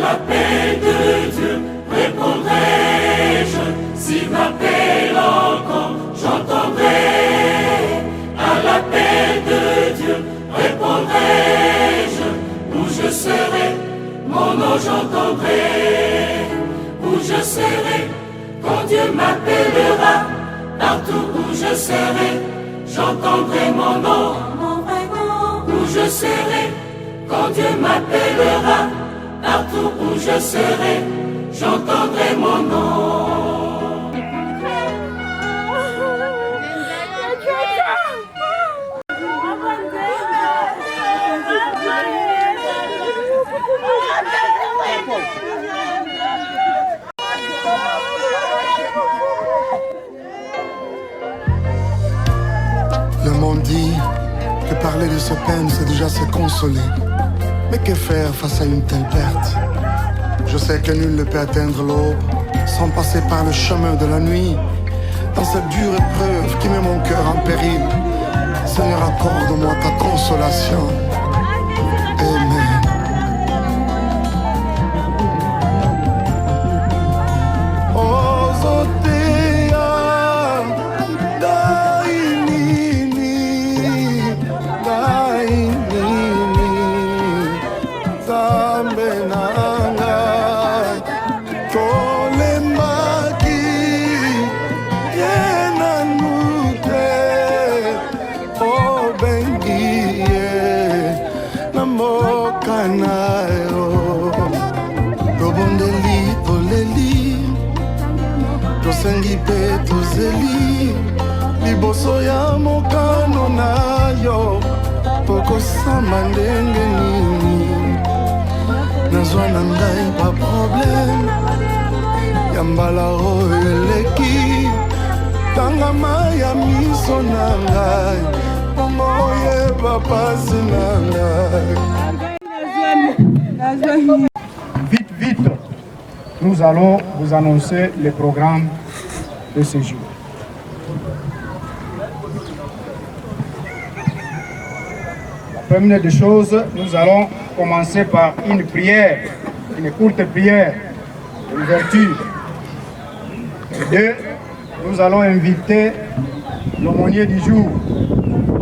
l'appel de Dieu répondrai-je. S'il m'appelle encore, j'entendrai. À l'appel de Dieu répondrai-je. Où je serai, mon nom j'entendrai. Où je serai, quand Dieu m'appellera. Partout où je serai, j'entendrai mon nom, mon vrai nom. Où je serai, quand Dieu m'appellera. Partout où je serai, j'entendrai mon nom. Le monde dit que parler de ses peines, c'est déjà se consoler. Mais que faire face à une telle perte? Je sais que nul ne peut atteindre l'aube sans passer par le chemin de la nuit. Dans cette dure épreuve qui met mon cœur en péril, Seigneur, accorde-moi ta consolation. Amen. Tosengi pe tozeli liboso ya mokano na yo tokosamba ndenge nini nazwa na ngai pa problème ya mbala oyo eleki tangama ya miso na ngai pongo oyeba pasi na ngai. Vite, vite, nous allons vous annoncer le programme de ce jour. La première des choses, nous allons commencer par une prière, une courte prière d'ouverture. Deux, nous allons inviter l'aumônier du jour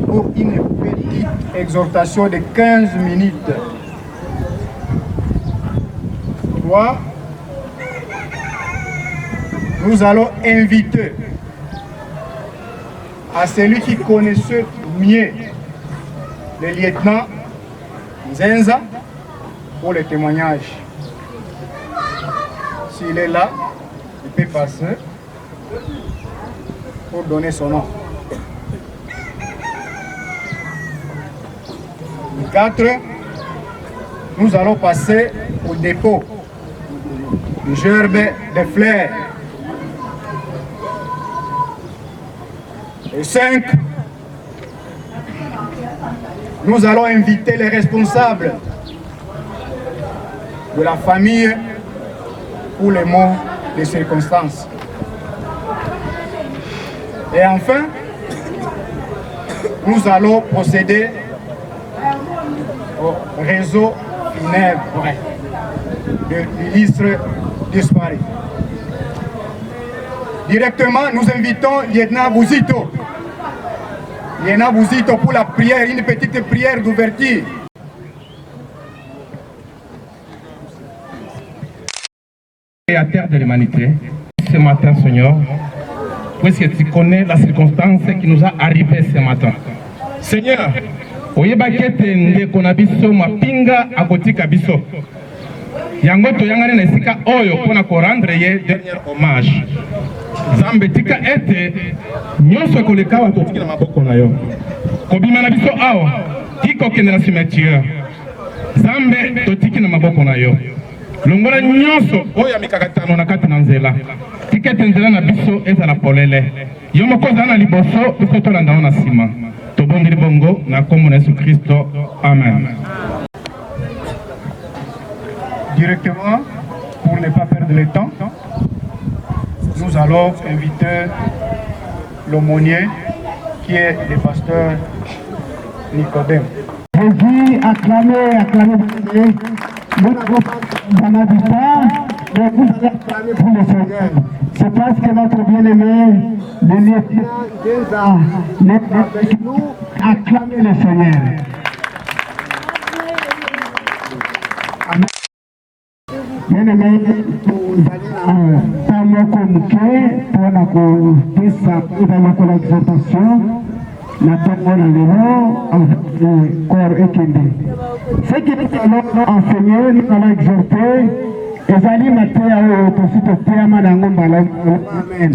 pour une petite exhortation de 15 minutes. 3, nous allons inviter à celui qui connaissait mieux le lieutenant Nzenza pour le témoignage. S'il est là, il peut passer pour donner son nom. 4, nous allons passer au dépôt du gerbe de fleurs. Et 5, nous allons inviter les responsables de la famille pour les mots de circonstances. Et enfin, nous allons procéder au réseau funèbre de l'illustre disparu. Directement, nous invitons Lieutenant Bouzito. Lieutenant Bouzito pour la prière, une petite prière d'ouverture. Créateur de l'humanité, ce matin, Seigneur, puisque tu connais la circonstance qui nous a arrivé ce matin. Seigneur, oyebakete ndeko na biso mapinga akotika biso. Yango toyangane na esika oyo pona ko rendre ye dernier hommage. Zambe tika ete nyonso koleka wa totiki na maboko na yo. Kobima na biso awa iko kende na cimetière. Zambe totiki na maboko na yo. Longola nyonso oyo mikakatano na kati na nzela. Tikete nzela na biso ezala polele. Yo moko zana liboso biso tolanda na sima. Tobondeli bongo na kombo na Yesu Kristo. Amen. Directement, pour ne pas perdre le temps, nous allons inviter l'aumônier qui est le pasteur Nicodème. Vas-y, acclamez, acclamez. nous n'avons pas d'habitat, mais vous allez acclamer pour le Seigneur. C'est parce que notre bien-aimé, le lieutenant Genza, n'est pas avec nous, acclamer le Seigneur. Amen. Bien-aimé, Tamoko Muke, pour la exhortation, la tombe dans le corps équilibré. Ce que nous allons enseigner, nous allons exhorter, et Zali Matéa, aussi pour Théama Nangomba, Amen.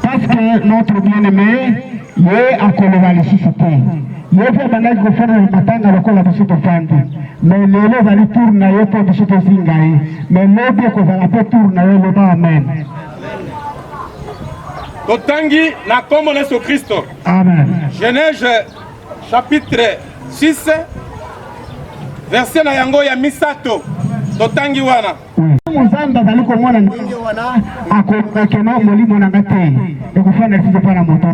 Parce que notre bien-aimé, il est à Kolovalicité. Il est fait bandage de faire le matin dans le col de Sotofandi. Mais les élèves allaient tourner pour de Sotozingaï. Mais les bien qu'on va tourner le bas. Amen. Totangi na kombo na Yesu Kristo. Amen. Genèse chapitre 6 verset na yango ya misato. Totangi wana. Muzamba zaliko mwana ndingi wana akokena molimo na ngate. Ekufana sije pana moto.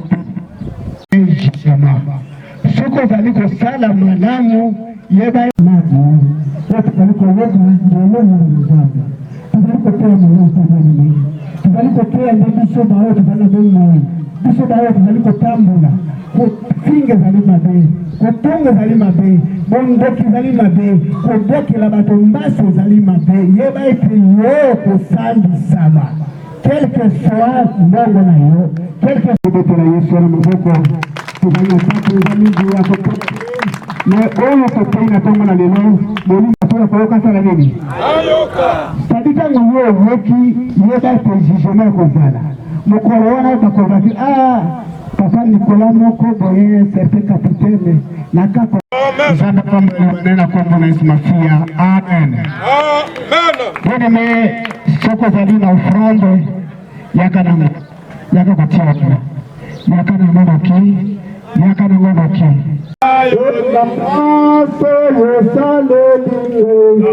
Soko zaliko sala malamu yeba magu. Watu zaliko weka ndolo muzamba. Zaliko pia mwana zaliko pia ndiso bawo tana bomo. Ndiso bawo zaliko tambula. Kufinga zalima be. Kutonga zalima be. Bondoki zalima be. Kudoki la batombaso zalima be. Yeba etriyo kusandi sama. Quel que soit mbongo na yo. Quel que soit na Yesu na maboko. Tufanya sasa zamiji ya kutoka. Na oyo kutoka tongo na lelo. Mwalimu atoka kwa kasa na nini? Ayoka. Sadika nguyo woki yeba prejijema kozala. Mukoro wana bakovaki Papa Nicolas Moko boye certain capitaine na kako. Amen. Kama maneno kwa Yesu mafia. Amen. Amen. Bwana soko zali na offrande yaka kutia yaka na modoki yaka na modoki.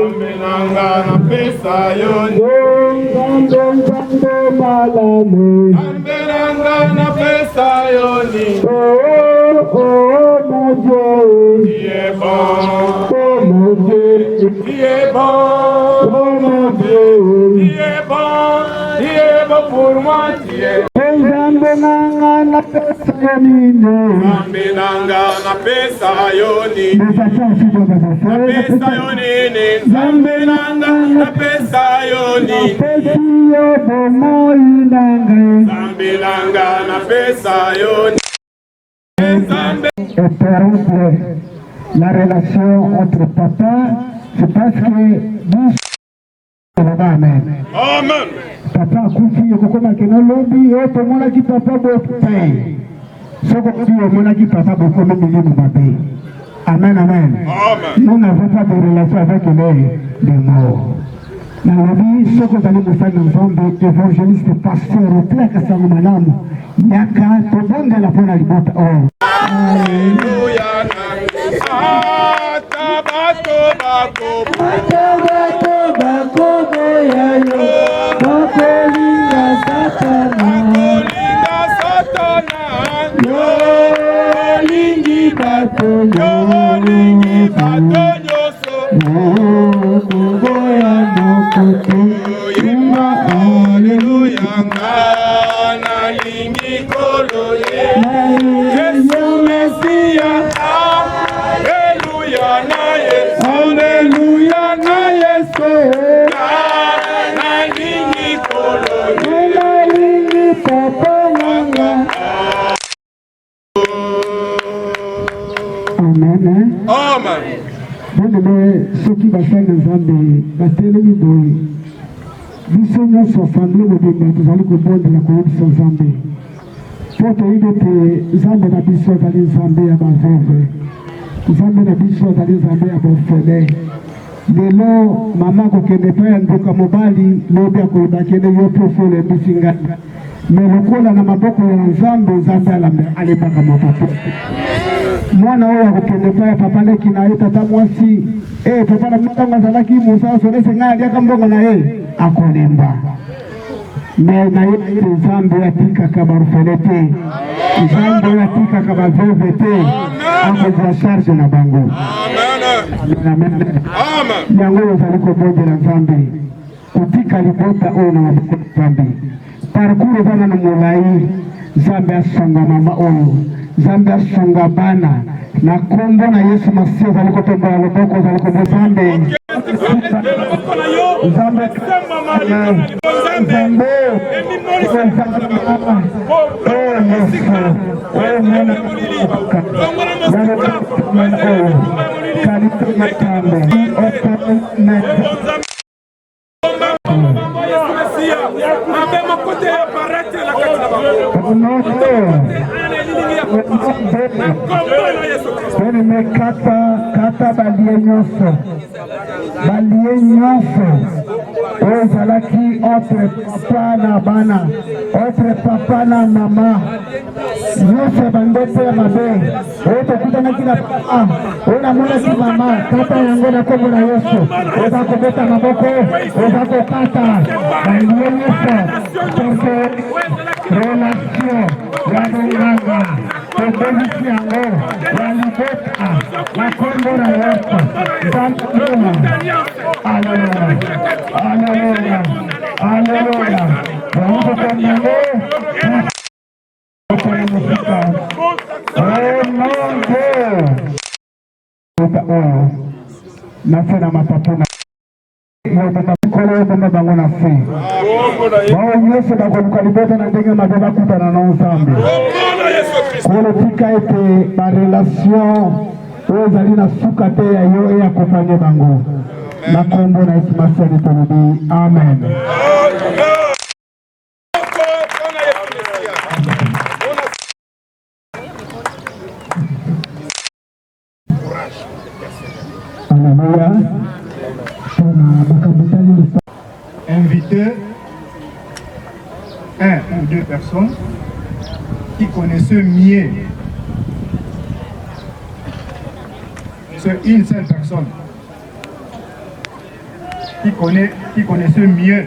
Ambelanga na pesa yoni. Ambelanga na pesa yoni. Dieu bon pour moi, Dieu. Ambelanga na pesa yoni. Ambelanga na pesa yoni. Pesa yoni, Zambelanga na pesa yoni. Zambelanga na pesa yoni. La relation entre papa, c'est parce que nous Amen. Amen. Papa kufi yokoma keno lobby yote mwana ki papa bote. Soko kufi mwana ki papa bokoma milimu mabe. Amen, amen. Amen. Nous n'avons pas de relation avec les morts. Na lobby soko zali mufanya nzombe évangéliste pasteur claque sa malamu. Yaka tobonde la pona libota. Oh. Alléluia. Tabato bako. Bakolinga satana. Yolingi bato nyoso. Kugoya mokoto. Yimba Alléluia. Ngana lingi koloye. Yesu Mesia. Alléluia na Yesu. Alléluia na Yesu. Ngana lingi koloye. Lingi papa nanga. Amen. Amen. Bien-aimé, ceux qui basanga Nzambe batelemi boye biso nyonso assemblée mobimba tozali kobondela koyebisa Nzambe mpo toyebi ete Nzambe na biso azali Nzambe ya baveuve, Nzambe na biso azali Nzambe ya bafele. Lelo mama kokende epai ya ndoka mobali lobi akoyebaki ene yo mpe ofi olembisi ngai me lokola na maboko ya Nzambe, Nzambe alembaka moto te. Mwana oyo akokende epai ya papa leki na ye tata mwasi papa na matango azalaki mosa asolese ngai aliaka mbongo na ye akolemba me na ye Nzambe atikaka barufele te, Nzambe atikaka baveuve te. akozwa charge na bango. Yango ozali kobondela Nzambe kotika libota oyo na maboko ya Nzambe. Parcours ezana na molai, Nzambe asonga mama oyo, Nzambe asonga bana na kombo na Yesu Masihi ozali kotombola loboko, ozali kobo Nzambe kata balie nyonso oyo ezalaki entre papa na bana, entre papa na mama, nyonso bandoto ya mabe oyo tokutanaki na papa oyo namonaki mama, kata yango na kombo na Yesu. Oza kobeta maboko, oza kokata balie nyonso porke relation ya bonganga tobebisi yango ya libota na kombo na Yesu. Alleluia, alleluia, alleluia. Nafena mapapuna kolo bomba bango na fe bao nyonso bakoluka libota na ndenge mabe bakutana na Nzambe. Kolo tika ete barelation oyo ezali na suka te ya yo eakompanye bango na kombo na Yesu Masihi tolobi amen. Alléluia. Inviter un ou deux personnes qui connaissent mieux. C'est une seule personne qui connaissait mieux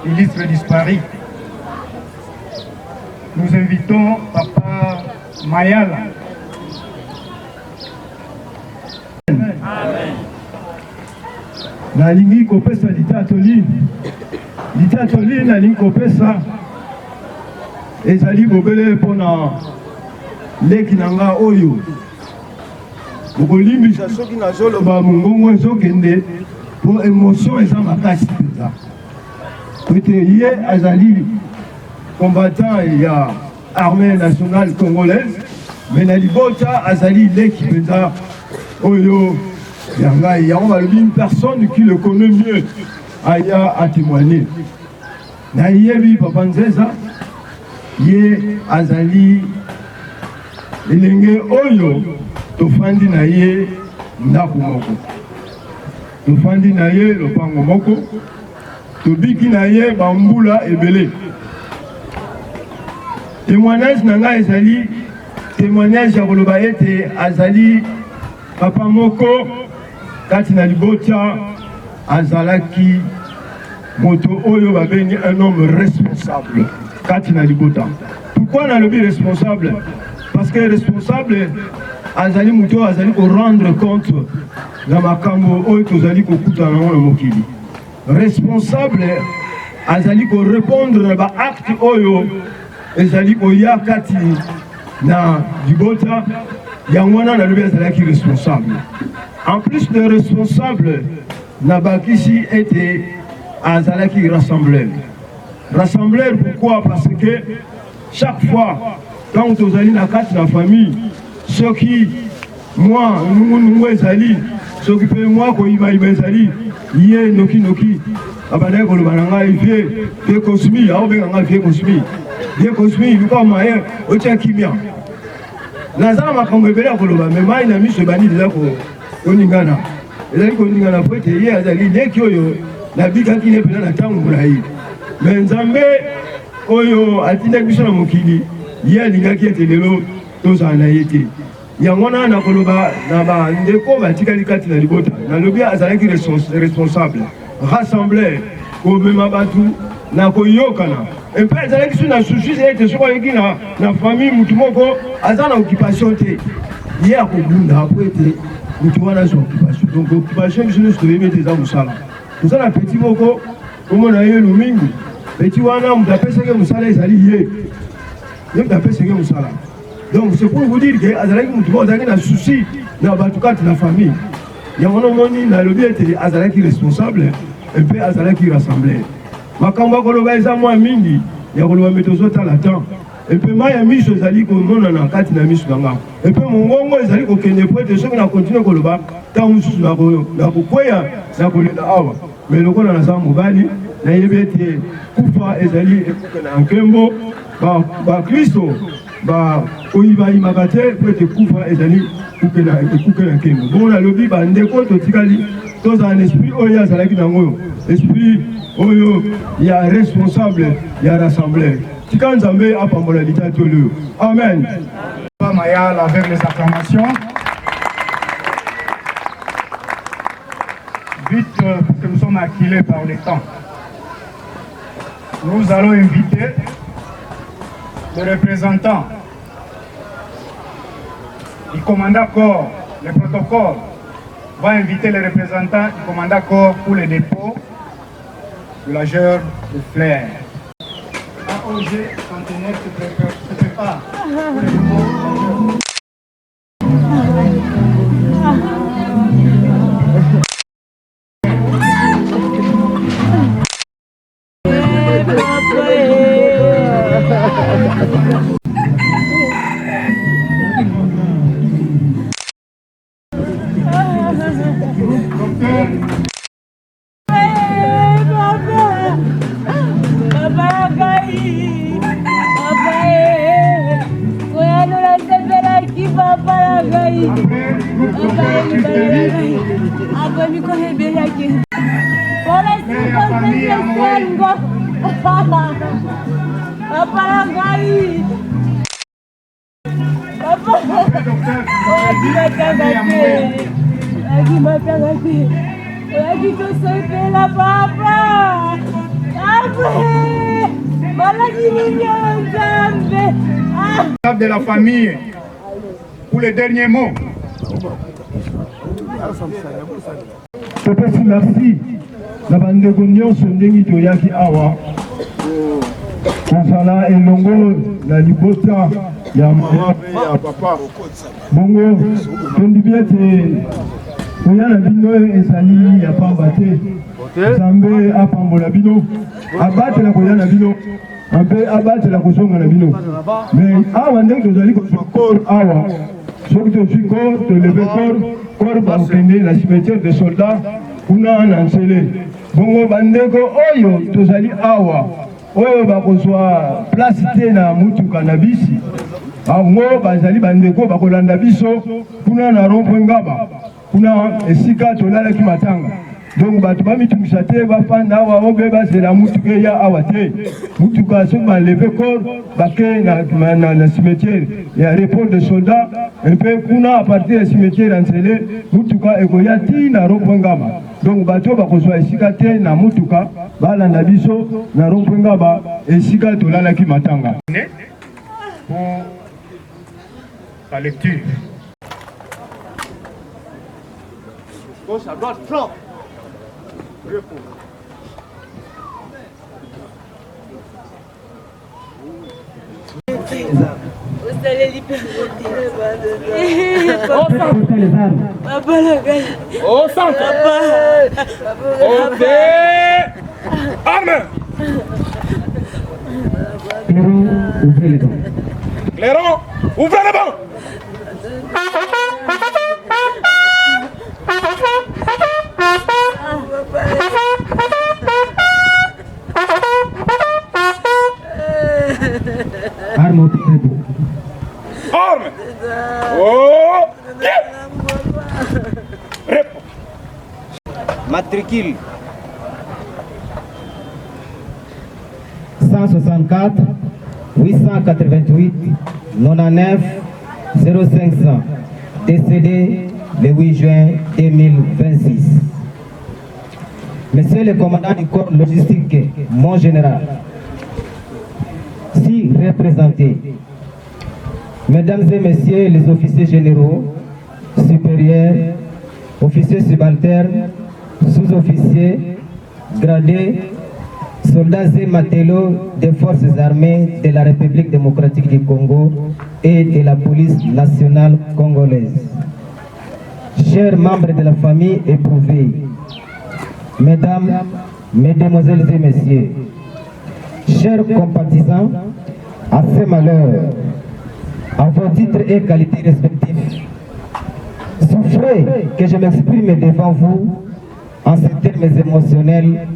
l'illustre disparu. Nous invitons Papa Mayala. Nalingi kopesa litatoli nalingi kopesa ezali bobele pona leki nanga oyo bokolimbisa soki nazoloba mongongo ezokende po émotion eza makasi mpenza ete ye azali combattant ya armée nationale congolaise mais na libota azali leki mpenza oyo yangai yango balobi une personne qui le connaît mieux aya à témoigner. Na yebi Papa Nzeza ye azali elenge oyo tofandi na ye ndako moko, tofandi na ye lopango moko, tobiki na ye bambula ebele. Témoignage nanga ezali témoignage ya koloba ete azali papa moko kati na libota azalaki moto oyo babengi un homme responsable kati na libota. Pourquoi na lobi responsable? Parce que responsable azali moto azali ko rendre compte na makambo oyo tozali kokutana na mokili. Responsable azali ko répondre na ba acte oyo ezali koya kati na libota yango wana na lobi azalaki responsable. En plus de responsable, Nabakisi était azalaki rassembleur. Rassembleur pourquoi? Parce que chaque fois, quand vous allez dans la famille, ceux qui, moi, nous ezali, ceux qui peuvent moi, quand ils ezali, yé noki, abane ko lubananga vie cosmi, aobenganga vie cosmi, il ko maye, otia kimia. Nazala makambo ebele ko luba, mais mai na miso bani déjà ko oningana. Ezali ko oningana po te ye azali leki oyo na bika kine pena na tango mulayi. Mais Nzambe oyo atinda biso na mokili, ye alingaki ete lelo tozala na ye te. Yango na koloba na ba ndeko batikali kati na libota. Na lobi azalaki responsable, rassembleur, komema batu na koyokana. Et puis azalaki sous na souci ete soko yeki na famille mutu moko azana occupation te. il y a après été mutuana sur occupation. Donc occupation je ne sais pas des amusala. Tout ça la petit boko comme on a eu le mingi. Petit wana mutapesa que musala ezali yé. Mutapesa que musala. Donc c'est pour vous dire que azalaki mutuko azalaki na souci na batukati na famille. Ya mona moni na lobby était azalaki responsable et puis azalaki rassemblé. Makamba koloba eza mwa mingi ya koloba metozota la temps. Et puis ma ya miso ezali ko mona na kati na miso nganga. Et puis mongongo ezali ko kende po de soki na continue koloba ta mususu na ko koya na kolela awa. Mais lokola na sa mobali na yebete kufa ezali ekuka na nkembo ba Kristo ba oyiba imagate po te kufa ezali ekuka na nkembo. Bon na lobi ba ndeko to tikali tous un esprit oyo azalaki nango esprit oyo ya responsable ya rassemblé. Tika Nzambe apambola litati oyo. Amen. Mayal avec les acclamations. Vite, parce que nous sommes acculés par le temps. Nous allons inviter le représentant du commandant corps, le protocole va inviter les représentants du commandant corps pour le dépôt du lageur de flair. AOG Centenaire se prépare pour le dépôt. De la famille pour les derniers mots. Merci. La bande de Gondion sont des Toyaki Awa. Konsala et Longo, la Libota, Yamaha, Papa. Bongo, Kondibiete, Oyana Bino et Sali, Yapambate. Sambe, Apambola Bino. Abattre la Koyana Bino. Un peu abattre la caution à la bino. Mais avant que vous allez corps awa, ce que tu corps, te lever corps bankende, la cimetière des soldats, on a un ancélé. Bongo bandeko, oyo, tu allez awa, oyo bakozwa place na mutu kanabisi. Ango bazali bandeko bakolanda biso, kuna na rompengaba, kuna esika tolala ki matanga. Donc batuma mitumishate bafanda wa obeba c'est la mutuke ya awate mutuka soma lever corps bake na cimetière ya repos de soldats un peu kuna à partir du cimetière encelé mutuka ekoyati na rompongama donc bato bakozwa esika te na mutuka bala na biso na rompongaba esika tolala ki matanga pour la lecture. Gauche à droite, flanc. Au centre. Ok. Arme. Clairon, ouvrez les bancs. Arme. Arme. Oh. Matricule 164 888 99 0500, décédé le 8 juin 2026. Monsieur le commandant du corps logistique, mon général, si représenté, Mesdames et Messieurs les officiers généraux, supérieurs, officiers subalternes, sous-officiers, gradés, soldats et matelots des forces armées de la République démocratique du Congo et de la police nationale congolaise. Chers membres de la famille éprouvée, Mesdames, Mesdemoiselles et Messieurs, chers compatissants, à ce malheur, à vos titres et qualités respectifs, souffrez que je m'exprime devant vous en ces termes émotionnels,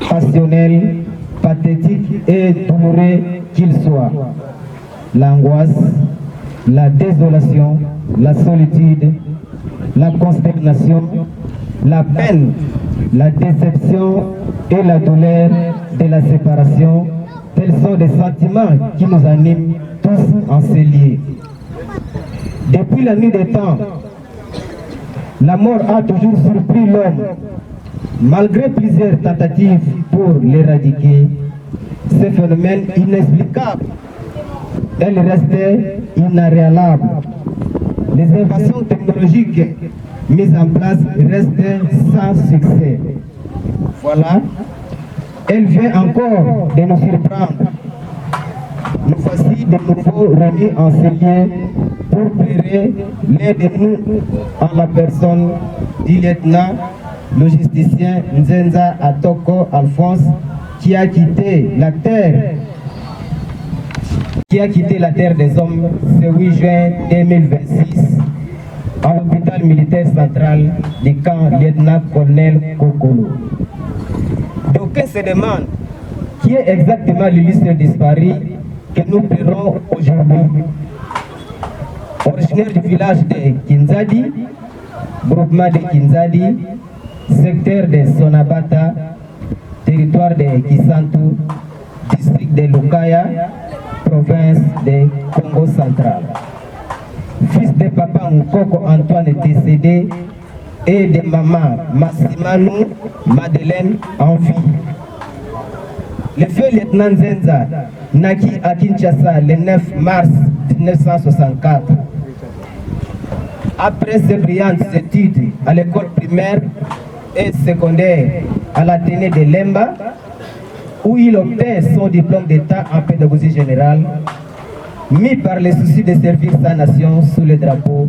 passionnels, pathétiques et douloureux qu'ils soient. L'angoisse, la désolation, la solitude, la consternation, la peine, la déception et la douleur de la séparation, tels sont des sentiments qui nous animent tous en ces lieux. Depuis la nuit des temps, la mort a toujours surpris l'homme. Malgré plusieurs tentatives pour l'éradiquer, ce phénomène inexplicable, elle restait inarrêtable. Les innovations technologiques mises en place restaient sans succès. Voilà, elle vient encore de nous surprendre. Nous voici de nouveau remis en ce lien pour plairer l'un de nous en la personne du lieutenant logisticien Nzenza Atoko Alphonse qui a quitté la terre des hommes ce 8 juin 2026 à l'hôpital militaire central du camp lieutenant-colonel Kokolo. D'aucuns se demandent qui est exactement l'illustre disparu que nous pleurons aujourd'hui. Originaire du village de Kinzadi, groupement de Kinzadi, secteur de Sonabata, territoire de Kisantu, district de Lukaya, province de Congo central. Fils de papa Nkoko Antoine décédé et de maman Massimanu Madeleine en vie. Le feu lieutenant Nzenza naquit à Kinshasa le 9 mars 1964. Après ses brillantes études à l'école primaire et secondaire à l'Athénée de Lemba, où il obtint son diplôme d'État en pédagogie générale, mis par le souci de servir sa nation sous le drapeau,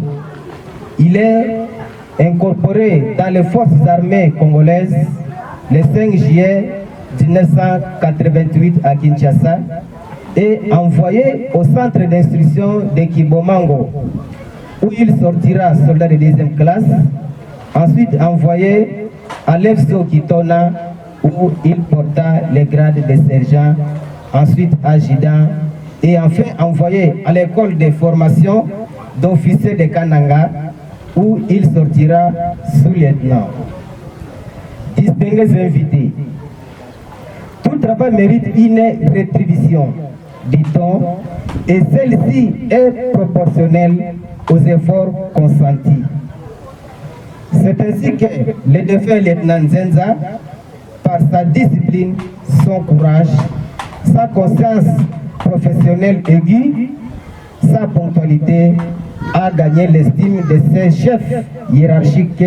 il est incorporé dans les forces armées congolaises le 5 juillet 1988 à Kinshasa et envoyé au centre d'instruction de Kibomango, où il sortira soldat de 2e classe, ensuite envoyé à l'EFSO Kitona, où il porta le grade de sergent, ensuite adjudant, et enfin envoyé à l'école de formation d'officiers de Kananga, où il sortira sous-lieutenant. Distingués invités, tout travail mérite une rétribution, dit-on, et celle-ci est proportionnelle aux efforts consentis. C'est ainsi que le défunt lieutenant Nzenza, par sa discipline, son courage, sa conscience professionnelle aiguë, sa ponctualité, a gagné l'estime de ses chefs hiérarchiques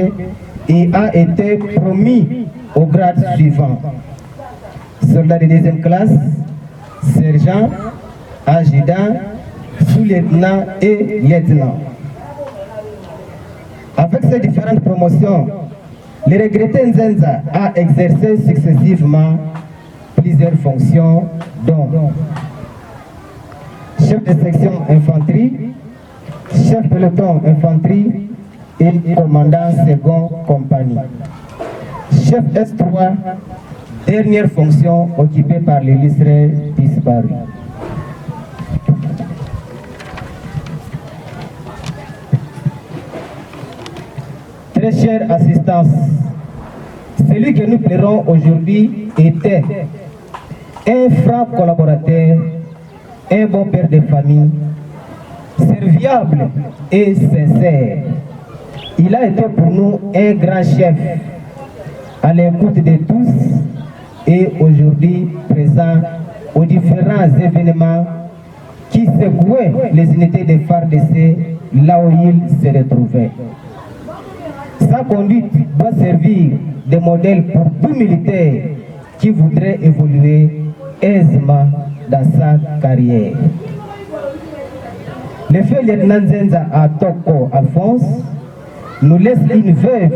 et a été promu au grade suivant. Soldat de 2e classe, sergent, adjudant, sous-lieutenant et lieutenant. Avec ces différentes promotions, le regretté Nzenza a exercé successivement plusieurs fonctions, dont chef de section infanterie, chef peloton infanterie et commandant second compagnie. Chef S3, dernière fonction occupée par l'illustre disparu. Très chère assistance, celui que nous pleurons aujourd'hui était un franc collaborateur, un bon père de famille, serviable et sincère. Il a été pour nous un grand chef, à l'écoute de tous et aujourd'hui présent aux différents événements qui secouait les unités des FARDC là où ils se retrouvaient. Sa conduite doit servir de modèle pour tout militaire qui voudrait évoluer aisément dans sa carrière. Le feu lieutenant Nzenza à Toko Alphonse nous laisse une veuve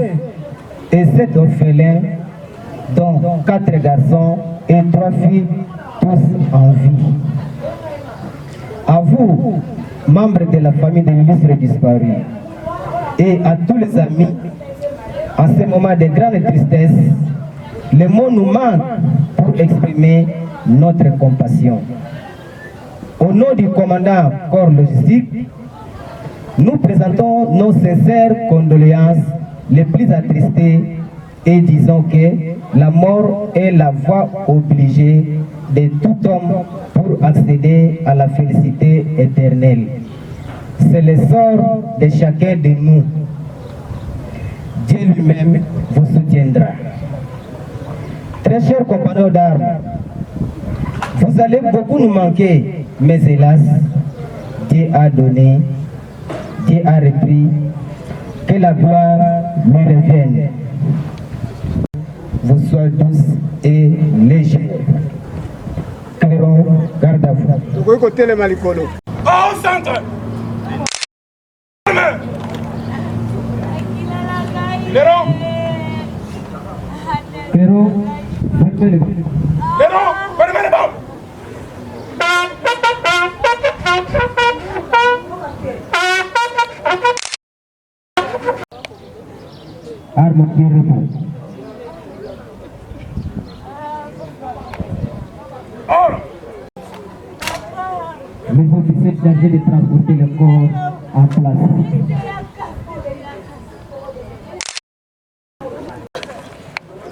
et 7 orphelins, dont 4 garçons et 3 filles, tous en vie. À vous, membres de la famille de l'illustre disparu, et à tous les amis, en ce moment de grande tristesse, les mots nous manquent pour exprimer notre compassion. Au nom du commandant corps logistique, nous présentons nos sincères condoléances les plus attristées et disons que la mort est la voie obligée de tout homme pour accéder à la félicité éternelle. C'est le sort de chacun de nous. Dieu lui-même vous soutiendra. Très chers compagnons d'armes, vous allez beaucoup nous manquer, mais hélas, Dieu a donné, Dieu a repris, que la gloire lui revienne. Vous soyez douces et légers. Clairon, garde à vous. Au centre. Clairon. Clairon, fermez le feu. Clairon, fermez les bombes. Arme qui répond. Les officiers chargés de transporter le corps en place.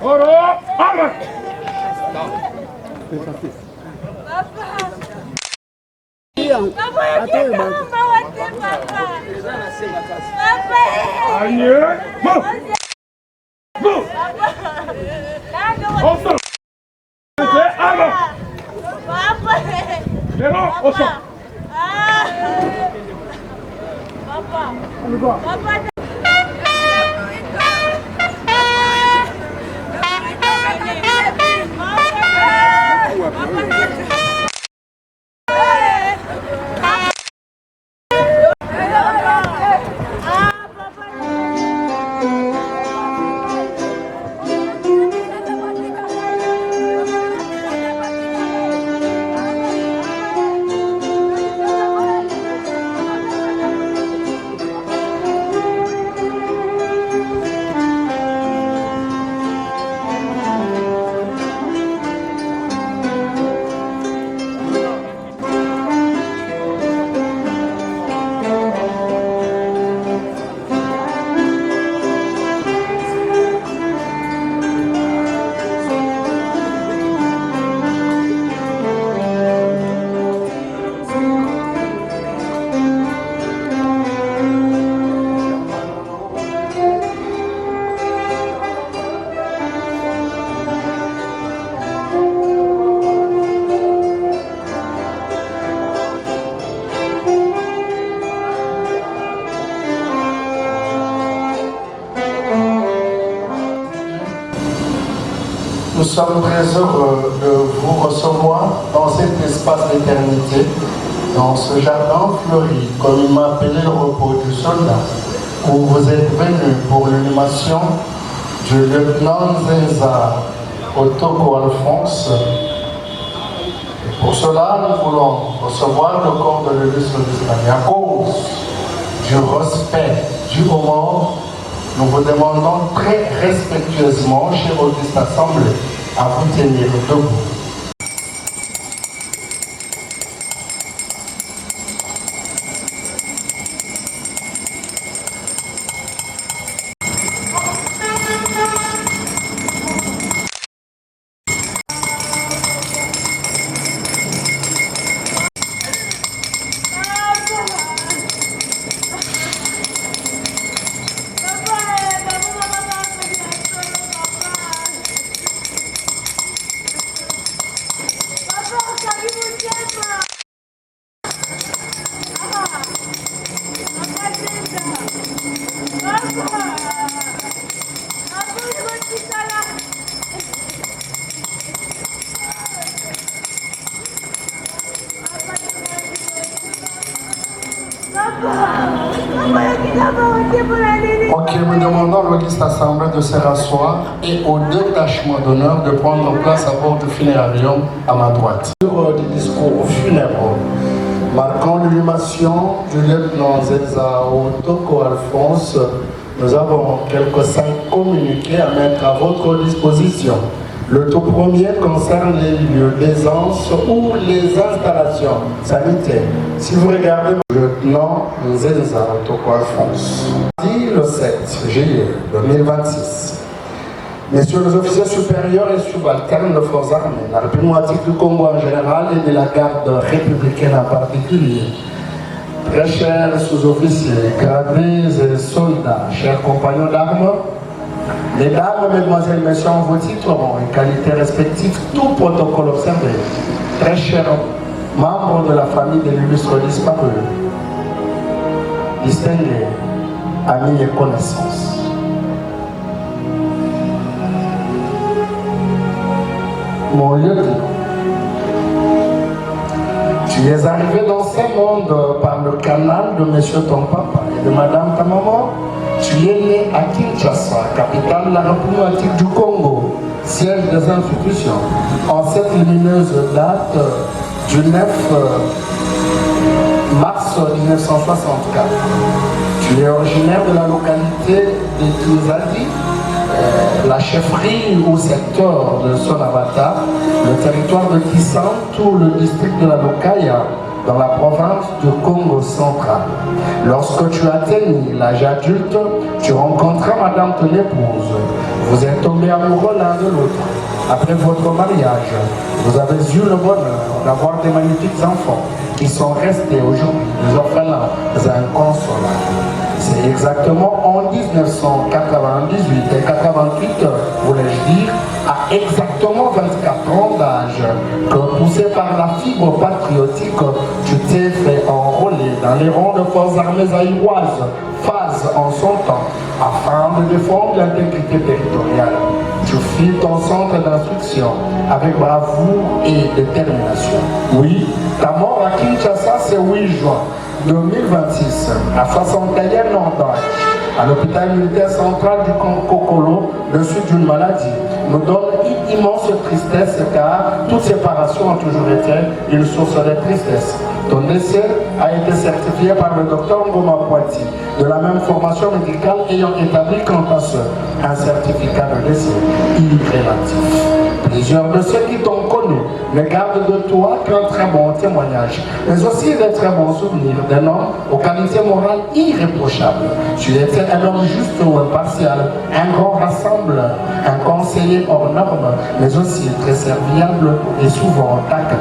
Oro, arme. Nous sommes très heureux de vous recevoir dans cet espace d'éternité, dans ce jardin fleuri, comme il m'a appelé le repos du soldat, où vous êtes venus pour l'inhumation du lieutenant Nzenza Otoko Alphonse. Et pour cela, nous voulons recevoir le corps de l'illustre disparu. À cause du respect du mort, nous vous demandons très respectueusement, chère auguste assemblée, à vous tenir debout. Ok, nous demandons à l'Auguste Assemblée de se rasseoir et aux deux tâchements d'honneur de prendre place à bord du funérarium à ma droite. Sur des discours funèbres, marquant l'inhumation du lieutenant Zelza Otoko Alphonse, nous avons quelques 5 communiqués à mettre à votre disposition. Le tout premier concerne les lieux d'aisance ou les installations sanitaires. Si vous regardez le lieutenant Nzenza Otoko Alphonse, le 7 juillet 2026, messieurs les officiers supérieurs et subalternes de forces armées, la République du Congo en général et de la garde républicaine en particulier, très chers sous-officiers, gradés et soldats, chers compagnons d'armes, mesdames, mesdemoiselles, messieurs, en vos titres et qualités respectives, tout protocole observé. Très chers membres de la famille de l'illustre disparu, distingués, amis et connaissances. Mon lieutenant, tu es arrivé dans ce monde par le canal de monsieur ton papa et de madame ta maman. Tu es né à Kinshasa, capitale de la République du Congo, siège des institutions, en cette lumineuse date du 9 mars 1964. Tu es originaire de la localité de Kinzadi, la chefferie ou secteur de Sonabata, le territoire de Kisantu, le district de la Lokaya, dans la province du Congo central. Lorsque tu atteignis l'âge adulte, tu rencontras madame ton épouse. Vous êtes tombés amoureux l'un de l'autre. Après votre mariage, vous avez eu le bonheur d'avoir des magnifiques enfants qui sont restés aujourd'hui des orphelins inconsolables. C'est exactement en 1998 et 88, voulais-je dire, à exactement 24 ans d'âge, que poussé par la fibre patriotique, tu t'es fait enrôler dans les rangs de forces armées haïtoises, phase en son temps, afin de défendre l'intégrité territoriale. Tu fis ton centre d'instruction avec bravoure et détermination. Oui, ta mort à Kinshasa, c'est 8 juin 2026, à 61 ans d'âge, à l'hôpital militaire central du Kokolo, le sud d'une maladie, nous donne une immense tristesse car toute séparation a toujours été une source de tristesse. Ton décès a été certifié par le docteur Ngoma Poiti, de la même formation médicale ayant établi quant à ce, un certificat de décès irrélatif. Plusieurs de ceux qui t'ont connu ne gardent de toi qu'un très bon témoignage, mais aussi de très bons souvenirs d'un homme aux qualités morales irréprochables. Tu étais un homme juste ou impartial, un grand rassembleur, un conseiller hors norme, mais aussi très serviable et souvent taquin.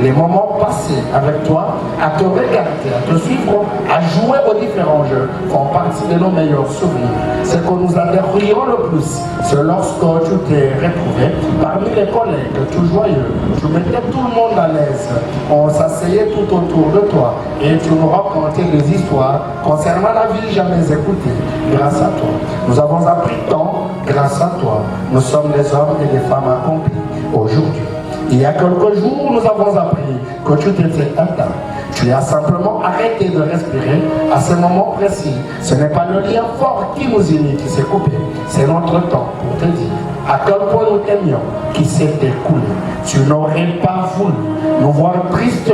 Les moments passés avec toi, à te regarder, à te suivre, à jouer aux différents jeux, font partie de nos meilleurs souvenirs. Ce que nous adhérions le plus, c'est lorsque tu t'es retrouvé parmi les collègues, tout joyeux, tu mettais tout le monde à l'aise, on s'asseyait tout autour de toi et tu nous racontais des histoires concernant la vie jamais écoutée. Grâce à toi, nous avons appris tant, grâce à toi, nous sommes des hommes et des femmes accomplis. Aujourd'hui, il y a quelques jours, nous avons appris que tu t'étais atteint. Tu as simplement arrêté de respirer à ce moment précis. Ce n'est pas le lien fort qui nous unit qui s'est coupé. C'est notre temps pour te dire à quel point nous t'aimions qui s'est écoulé. Tu n'aurais pas voulu nous voir tristes.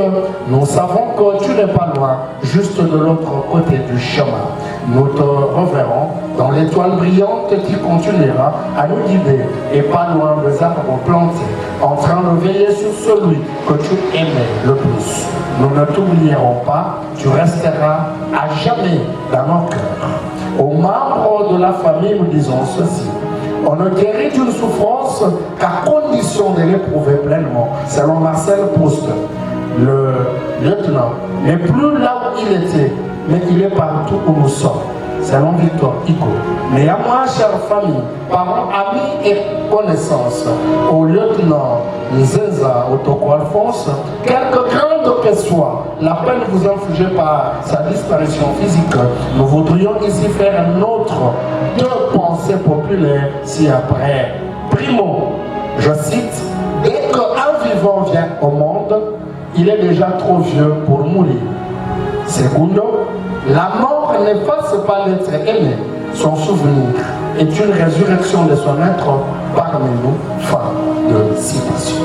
Nous savons que tu n'es pas loin, juste de l'autre côté du chemin. Nous te reverrons dans l'étoile brillante qui continuera à nous guider et pas loin des arbres plantés, en train de veiller sur celui que tu aimais le plus. Nous ne t'oublierons pas, tu resteras à jamais dans nos cœurs. Aux membres de la famille, nous disons ceci. On ne guérit d'une souffrance qu'à condition de l'éprouver pleinement. Selon Marcel Proust, le lieutenant n'est plus là où il était, mais il est partout où nous sommes. Selon Victor Hugo. Néanmoins, chère famille, parents, amis et connaissances, au lieutenant Nzenza Otoko Alphonse, quelque grande que soit la peine vous infligée par sa disparition physique, nous voudrions ici faire un autre deux pensées populaires ci-après. Primo, je cite, dès qu'un vivant vient au monde, il est déjà trop vieux pour mourir. Secondo, la mort n'efface pas l'être aimé, son souvenir est une résurrection de son être parmi nous. Fin de citation.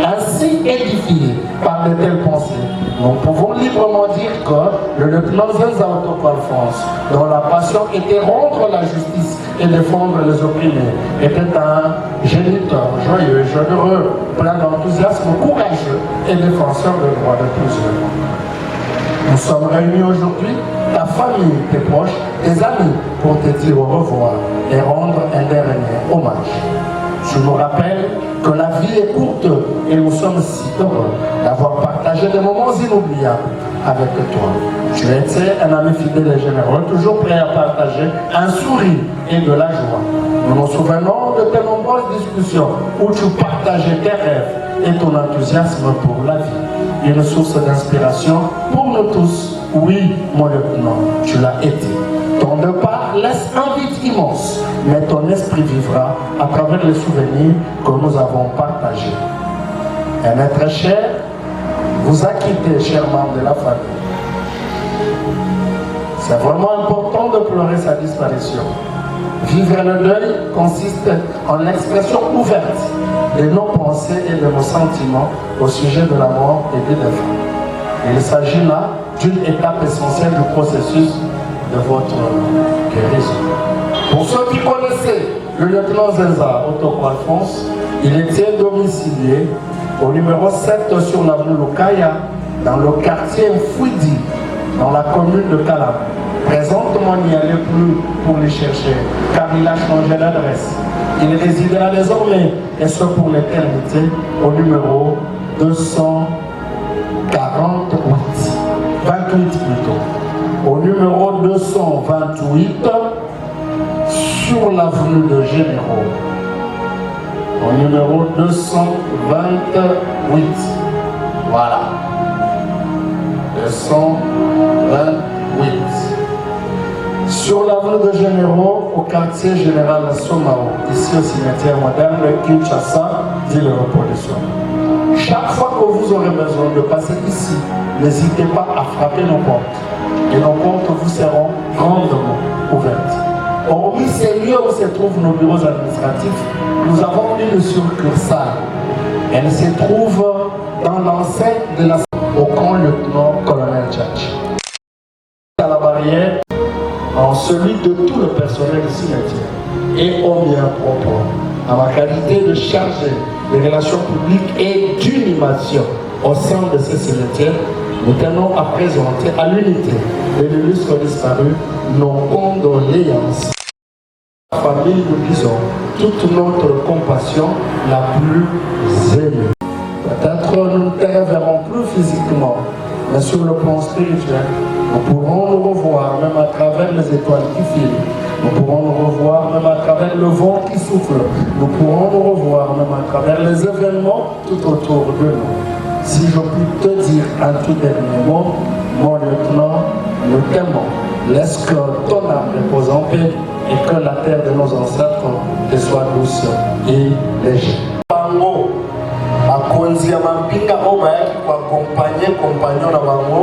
Ainsi édifiés par de telles pensées, nous pouvons librement dire que le lieutenant Zenza Otoko Alphonse, dont la passion était rendre la justice et défendre les opprimés, était un géniteur joyeux et généreux, plein d'enthousiasme, courageux et défenseur des droits de plusieurs. Nous sommes réunis aujourd'hui, ta famille, tes proches, tes amis, pour te dire au revoir et rendre un dernier hommage. Je nous rappelle que la vie est courte et nous sommes si heureux d'avoir partagé des moments inoubliables avec toi. Tu étais un ami fidèle et généreux, toujours prêt à partager un sourire et de la joie. Nous nous souvenons de tes nombreuses discussions où tu partageais tes rêves et ton enthousiasme pour la vie. Une source d'inspiration pour nous tous. Oui, mon lieutenant, tu l'as été. Ton départ laisse un vide immense, mais ton esprit vivra à travers les souvenirs que nous avons partagés. Un être cher vous a quitté, chers membres de la famille. C'est vraiment important de pleurer sa disparition. Vivre le deuil consiste en l'expression ouverte de nos pensées et de nos sentiments au sujet de la mort et du défunt. Il s'agit là d'une étape essentielle du processus de votre guérison. Pour ceux qui connaissaient le lieutenant Zenza Otoko Alphonse, il était domicilié au numéro 7 sur l'avenue Lukaya, dans le quartier Fouidi, dans la commune de Kalam. Présentement, il n'y allait plus pour les chercher, car il a changé d'adresse. Il résidera désormais, et ce pour l'éternité, au numéro 28 plutôt. Au numéro 228, sur l'avenue de Généraux. Au numéro 228. Voilà. 228. Sur l'avenue de Généraux, au quartier général Somao, ici au cimetière moderne de Kinshasa, dit le repos de soi. Chaque fois que vous aurez besoin de passer ici, n'hésitez pas à frapper nos portes. Et nos portes vous seront grandement ouvertes. Hormis ces lieux où se trouvent nos bureaux administratifs, nous avons une succursale. Elle se trouve dans l'enceinte de la au camp lieutenant-colonel Tchatch. À la barrière, en celui de tout le personnel du cimetière et au mien propre, à ma qualité de chargé des relations publiques et d'animation au sein de ce cimetière, nous tenons à présenter à l'unité de l'illustre disparu nos condoléances. À la famille, nous disons toute notre compassion la plus émue. Peut-être nous ne te reverrons plus physiquement, mais sur le plan spirituel, nous pourrons nous revoir même à travers les étoiles qui filent. Nous pourrons nous revoir même à travers le vent qui souffle. Nous pourrons nous revoir même à travers les événements tout autour de nous. Si je puis te dire un tout dernier mot, mon lieutenant, nous t'aimons. Laisse que ton âme repose en paix et que la terre de nos ancêtres te soit douce et légère. Bango, akonzi ya mampinga oba yaki kwa compagnon na bango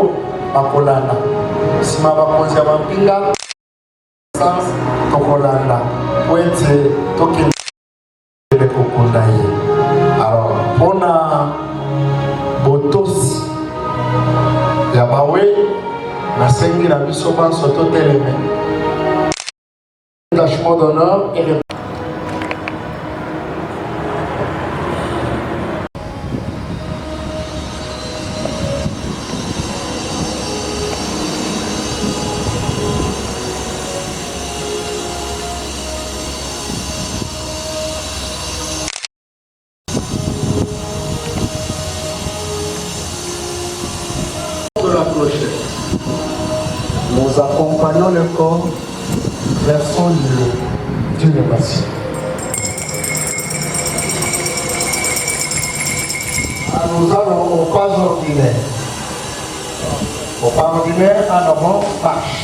bakolanda. Sima bakonzi ya mampinga sans tokolanda. Poete tokende kokunda ye. Alors, pona botosi ya bawe nasengi na biso banso toteleme. Tâchement d'honneur et nous accompagnons le corps vers son lieu d'inhumation. Nous allons au pas ordinaire. Au pas ordinaire, en avant, marche.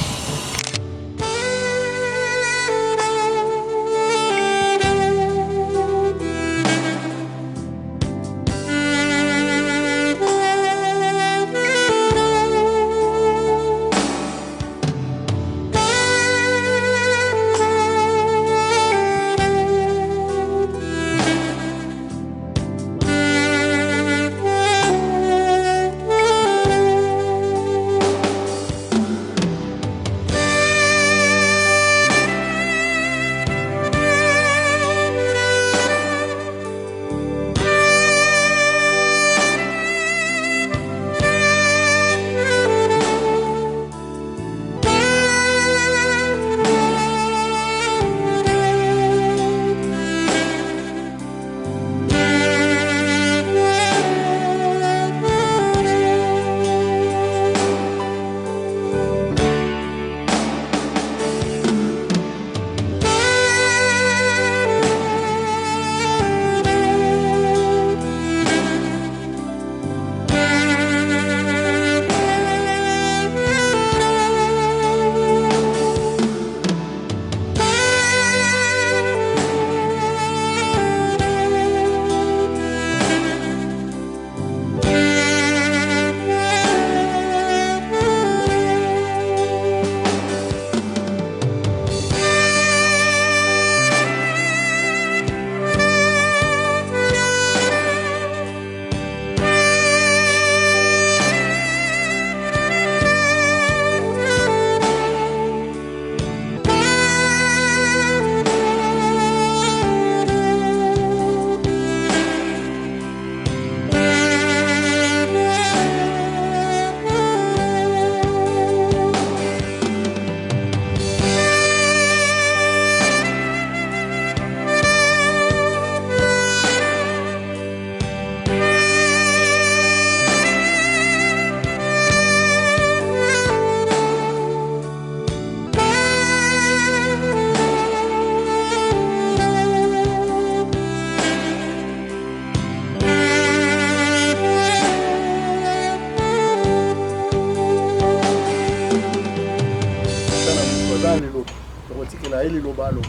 balo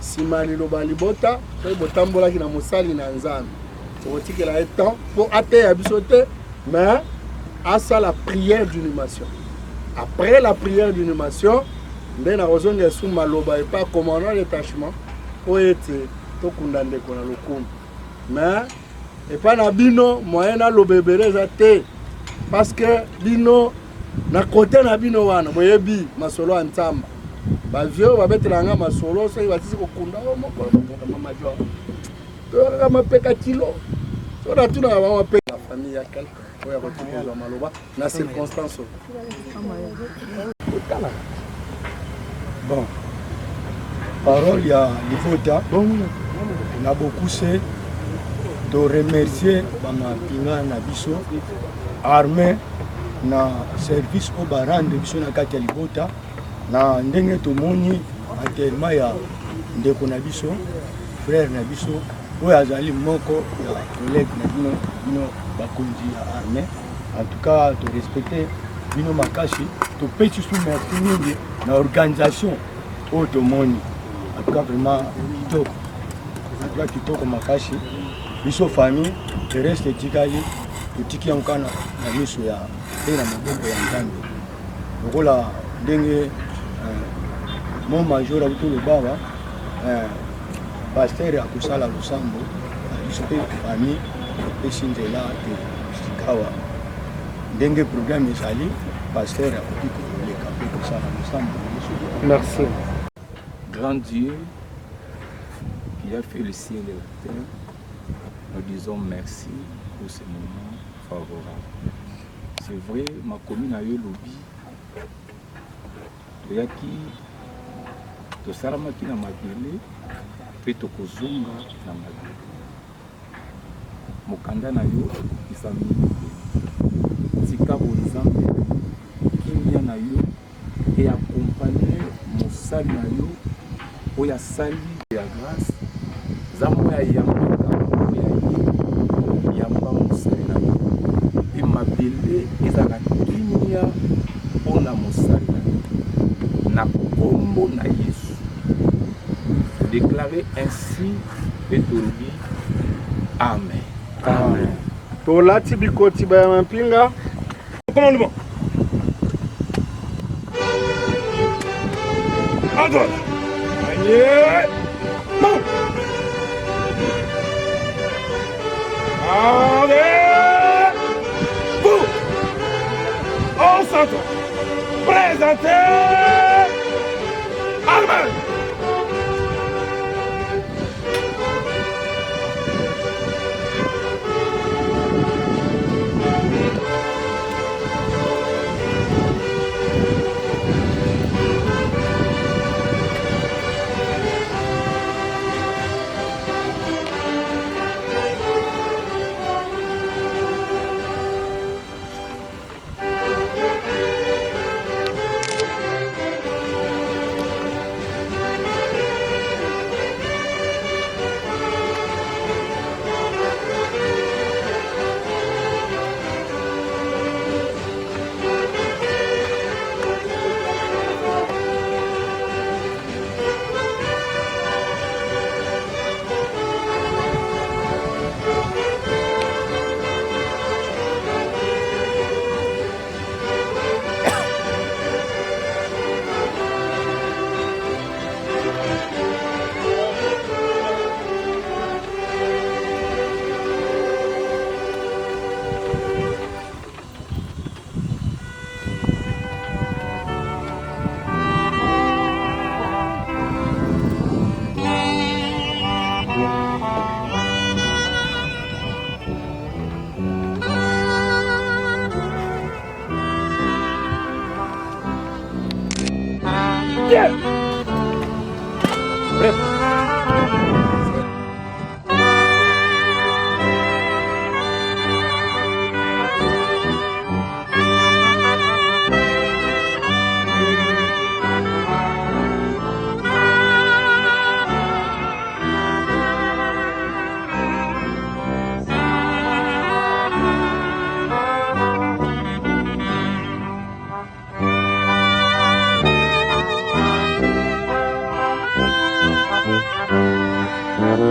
sima liloba libota soki botambolaki na mosali na nzambe tokotikela ye temps mpo ateya biso te mais asa la prière d'inhumation. Après la prière d'inhumation nde nakozonga esu maloba epa commandant détachement po ete tokunda ndeko na lokumu mais epa na bino moyen naloba ebele eza te parce que bino na kote na bino wana boyebi masolo ya nzamba bavio babetelanga masolo soki batisi kokunda moko mamajo toyokaka mapeka kilo so na tunaka bango mapeka na famille ya quelque oyo akotikozwa maloba na circonstance bon parole ya Livota na beaucoup c'est de remercier bamapinga na biso armée na service au barande biso na kati ya Libota na ndenge tomoni enterrement ya ndeko na biso frère na biso oyo azali moko ya collègue na bino bakonzi ya armée. En tout cas to respecter bino makasi to pesi sous merci mingi na organisation oyo tomoni. En tout cas vraiment kitoko, en tout cas kitoko makasi biso famille le reste etikali totiki yango kana na miso ya mpe na maboko ya nzambe lokola ndenge mon major akuti lobaba pasteur akosala losambo biso mpe famille epesi nzela te sikawa ndenge programme ezali pasteur akoki koleka mpe kosala losambo. merci. Grand Dieu qui a fait le ciel et la terre, nous disons merci pour ce moment favorable. C'est vrai, ma commune a eu lobby. Toyaki, tosalamaki na mabele, pe tokozonga na mabele. Mokanda na yo ifamille. Tika bonzambe, kimia na yo, et accompagner mosali na yo, oya sali ya grâce, zambo ya yamba yamba mosali na yo. Puis mabele ezala kimia ona mosali na yo. Na kombo na Yesu. Déclarer ainsi et tolobi Amen. Amen. Tolati bikoti ba mampinga. Commandement. À droite. Allez. Bon. Allez. Vous. Au centre. Présentez. Amen. Thank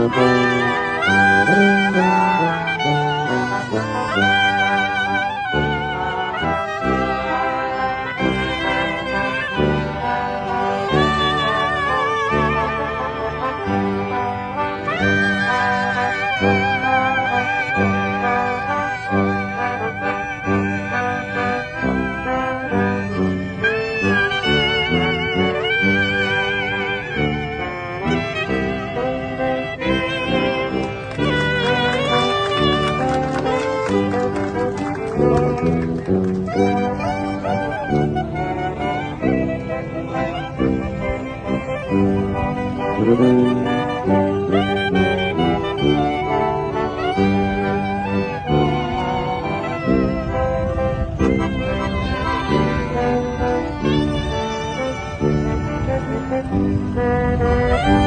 you.